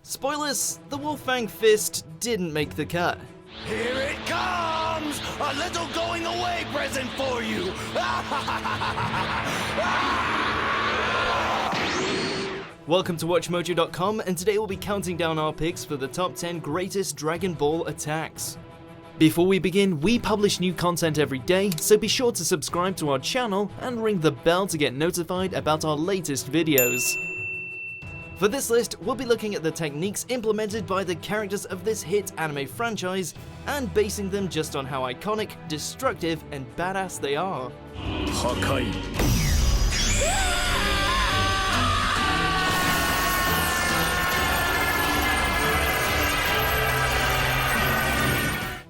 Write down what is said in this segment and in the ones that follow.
Spoilers, the Wolfang Fist didn't make the cut. Here it comes! A little going away present for you! Welcome to WatchMojo.com, and today we'll be counting down our picks for the top 10 greatest Dragon Ball attacks. Before we begin, we publish new content every day, so be sure to subscribe to our channel and ring the bell to get notified about our latest videos. For this list, we'll be looking at the techniques implemented by the characters of this hit anime franchise, and basing them just on how iconic, destructive, and badass they are.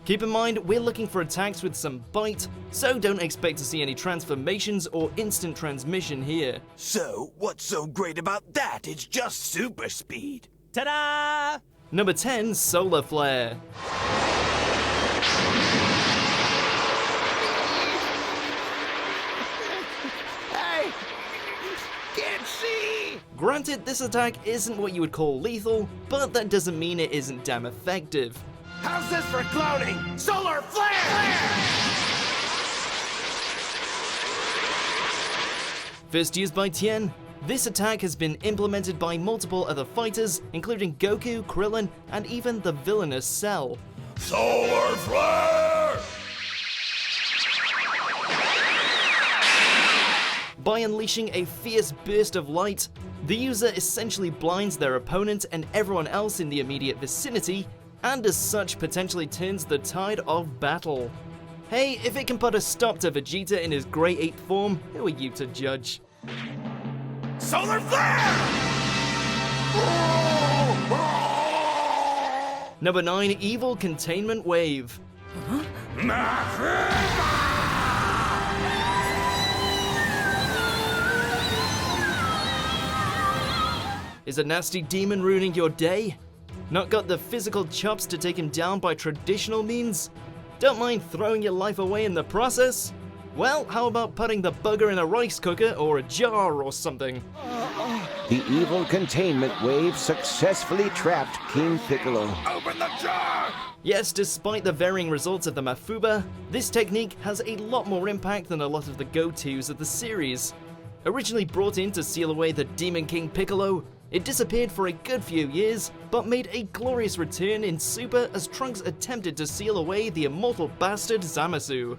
Keep in mind, we're looking for attacks with some bite, so don't expect to see any transformations or instant transmission here. So, what's so great about that? It's just super speed. Ta-da! Number 10, Solar Flare. I can't see! Granted, this attack isn't what you would call lethal, but that doesn't mean it isn't damn effective. How's this for clouding? Solar flare! First used by Tien, this attack has been implemented by multiple other fighters, including Goku, Crillon, and even the villainous Cell. Solar flare! By unleashing a fierce burst of light, the user essentially blinds their opponent and everyone else in the immediate vicinity, and as such potentially turns the tide of battle. Hey, if it can put a stop to Vegeta in his Grey 8 form, who are you to judge? Solar flare! Number 9, Evil Containment Wave. Is a nasty demon ruining your day? Not got the physical chops to take him down by traditional means? Don't mind throwing your life away in the process? Well, how about putting the bugger in a rice cooker or a jar or something? The evil containment wave successfully trapped King Piccolo. Open the jar! Yes, despite the varying results of the Mafuba, this technique has a lot more impact than a lot of the go-tos of the series. Originally brought in to seal away the Demon King Piccolo, it disappeared for a good few years, but made a glorious return in Super as Trunks attempted to seal away the immortal bastard Zamasu.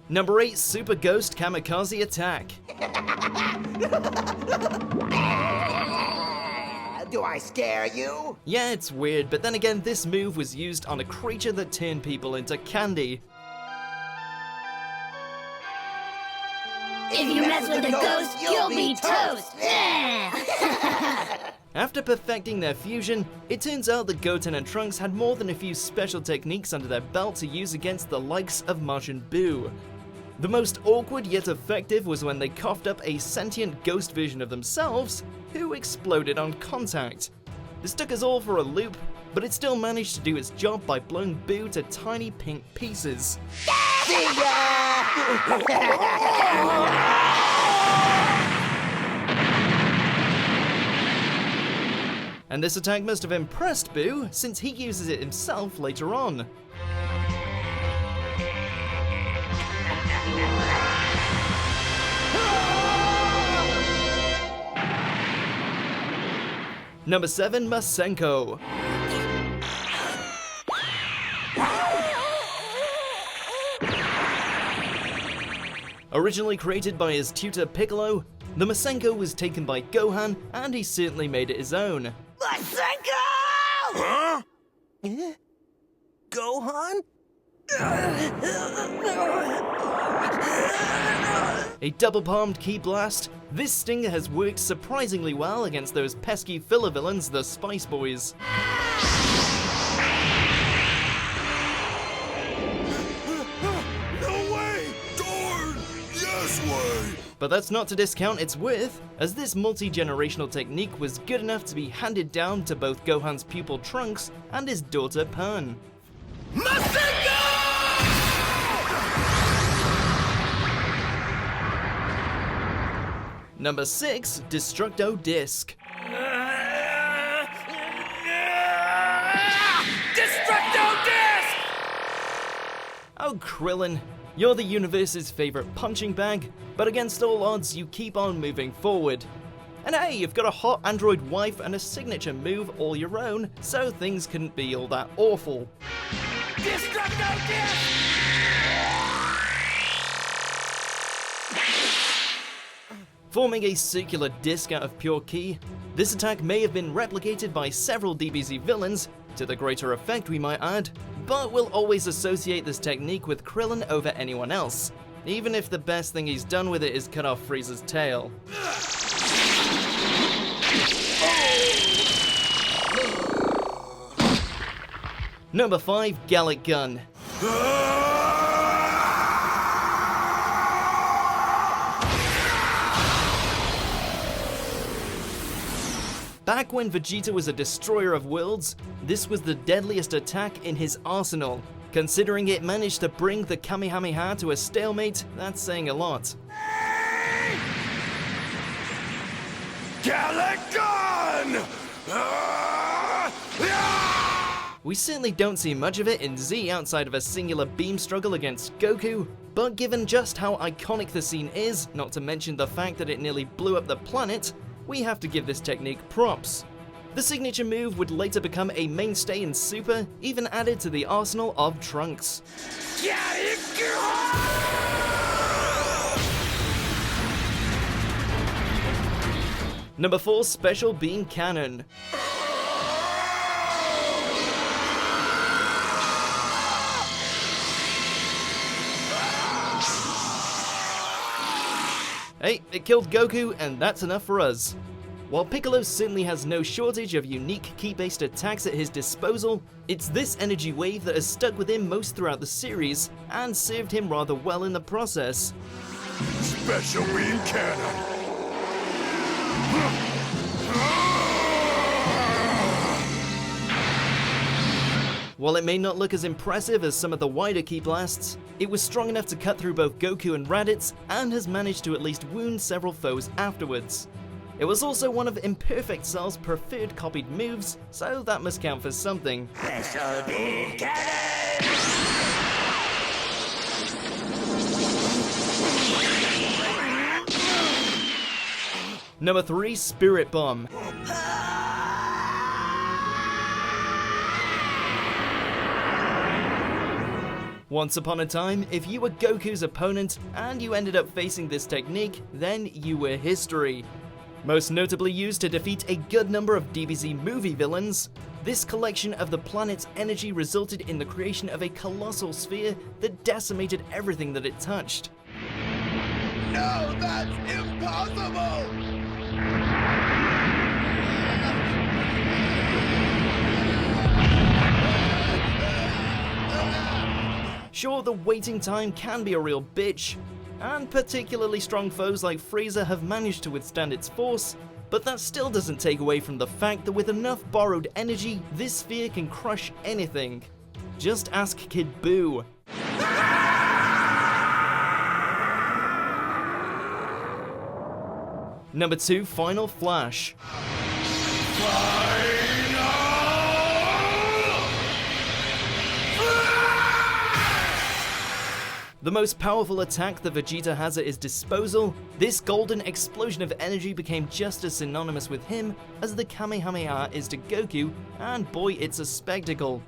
Number 8, Super Ghost Kamikaze Attack. Do I scare you? Yeah, it's weird, but then again, this move was used on a creature that turned people into candy. If you mess with a ghost, you'll be toast! After perfecting their fusion, it turns out that Goten and Trunks had more than a few special techniques under their belt to use against the likes of Majin Buu. The most awkward yet effective was when they coughed up a sentient ghost version of themselves who exploded on contact. This took us all for a loop, but it still managed to do its job by blowing Buu to tiny pink pieces. See ya! And this attack must have impressed Buu, since he uses it himself later on. Number 7, Masenko. Originally created by his tutor Piccolo, the Masenko was taken by Gohan, and he certainly made it his own. Masenko! Huh? Gohan? A double-palmed ki blast, this stinger has worked surprisingly well against those pesky filler villains, the Spice Boys. No way! Darn! Yes way! But that's not to discount its worth, as this multi-generational technique was good enough to be handed down to both Gohan's pupil Trunks and his daughter Pan. Masenko! Number 6, Destructo Disc. Destructo Disc! Oh, Crillon, you're the universe's favorite punching bag, but against all odds, you keep on moving forward. And hey, you've got a hot android wife and a signature move all your own, so things couldn't be all that awful. Destructo Disc! Forming a circular disc out of pure ki, this attack may have been replicated by several DBZ villains, to the greater effect we might add, but we'll always associate this technique with Crillon over anyone else, even if the best thing he's done with it is cut off Frieza's tail. Number 5, Gallic Gun. Back when Vegeta was a destroyer of worlds, this was the deadliest attack in his arsenal. Considering it managed to bring the Kamehameha to a stalemate, that's saying a lot. Gallic Gun! We certainly don't see much of it in Z outside of a singular beam struggle against Goku, but given just how iconic the scene is, not to mention the fact that it nearly blew up the planet, we have to give this technique props. The signature move would later become a mainstay in Super, even added to the arsenal of Trunks. Gallic Gun! Number 4, Special Beam Cannon. Hey, it killed Goku, and that's enough for us. While Piccolo certainly has no shortage of unique ki-based attacks at his disposal, it's this energy wave that has stuck with him most throughout the series, and served him rather well in the process. Special Beam Cannon! While it may not look as impressive as some of the wider ki blasts, it was strong enough to cut through both Goku and Raditz, and has managed to at least wound several foes afterwards. It was also one of Imperfect Cell's preferred copied moves, so that must count for something. Special Beam Cannon! Number 3, Spirit Bomb. Once upon a time, if you were Goku's opponent and you ended up facing this technique, then you were history. Most notably used to defeat a good number of DBZ movie villains, this collection of the planet's energy resulted in the creation of a colossal sphere that decimated everything that it touched. No, that's impossible! Sure, the waiting time can be a real bitch, and particularly strong foes like Frieza have managed to withstand its force, but that still doesn't take away from the fact that with enough borrowed energy, this sphere can crush anything. Just ask Kid Buu. Number 2, Final Flash. The most powerful attack that Vegeta has at his disposal, this golden explosion of energy became just as synonymous with him as the Kamehameha is to Goku, and boy, it's a spectacle.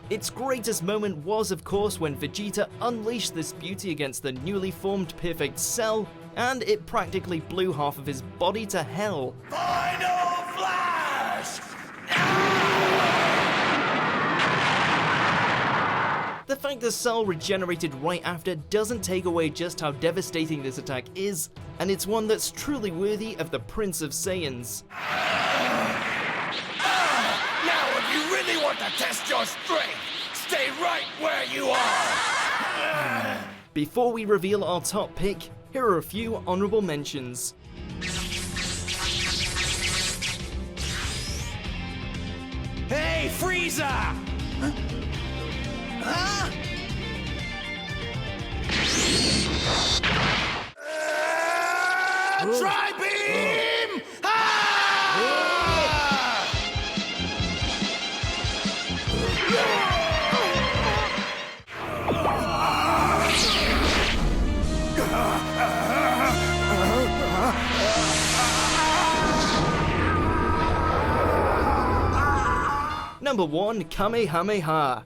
Its greatest moment was, of course, when Vegeta unleashed this beauty against the newly formed Perfect Cell, and it practically blew half of his body to hell. Final Flash! The fact that Cell regenerated right after doesn't take away just how devastating this attack is, and it's one that's truly worthy of the Prince of Saiyans. Now if you really want to test your strength, stay right where you are! Before we reveal our top pick, here are a few honorable mentions. Hey, Frieza! Huh? Tri-beam! Number 1, Kamehameha.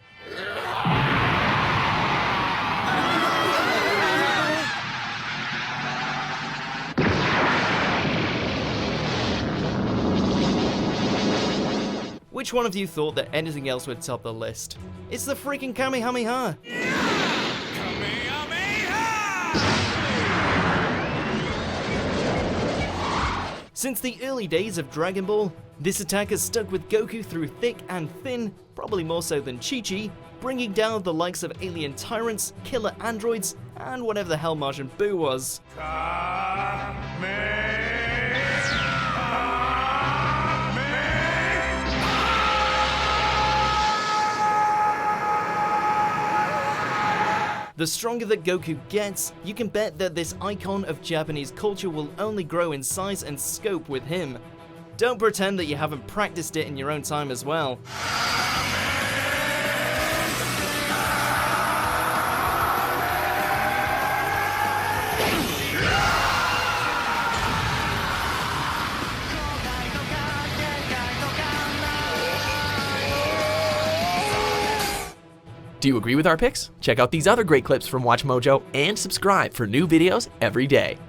Which one of you thought that anything else would top the list? It's the freaking Kamehameha! Since the early days of Dragon Ball, this attack has stuck with Goku through thick and thin, probably more so than Chi-Chi, bringing down the likes of alien tyrants, killer androids, and whatever the hell Majin Buu was. The stronger that Goku gets, you can bet that this icon of Japanese culture will only grow in size and scope with him. Don't pretend that you haven't practiced it in your own time as well. Do you agree with our picks? Check out these other great clips from WatchMojo and subscribe for new videos every day.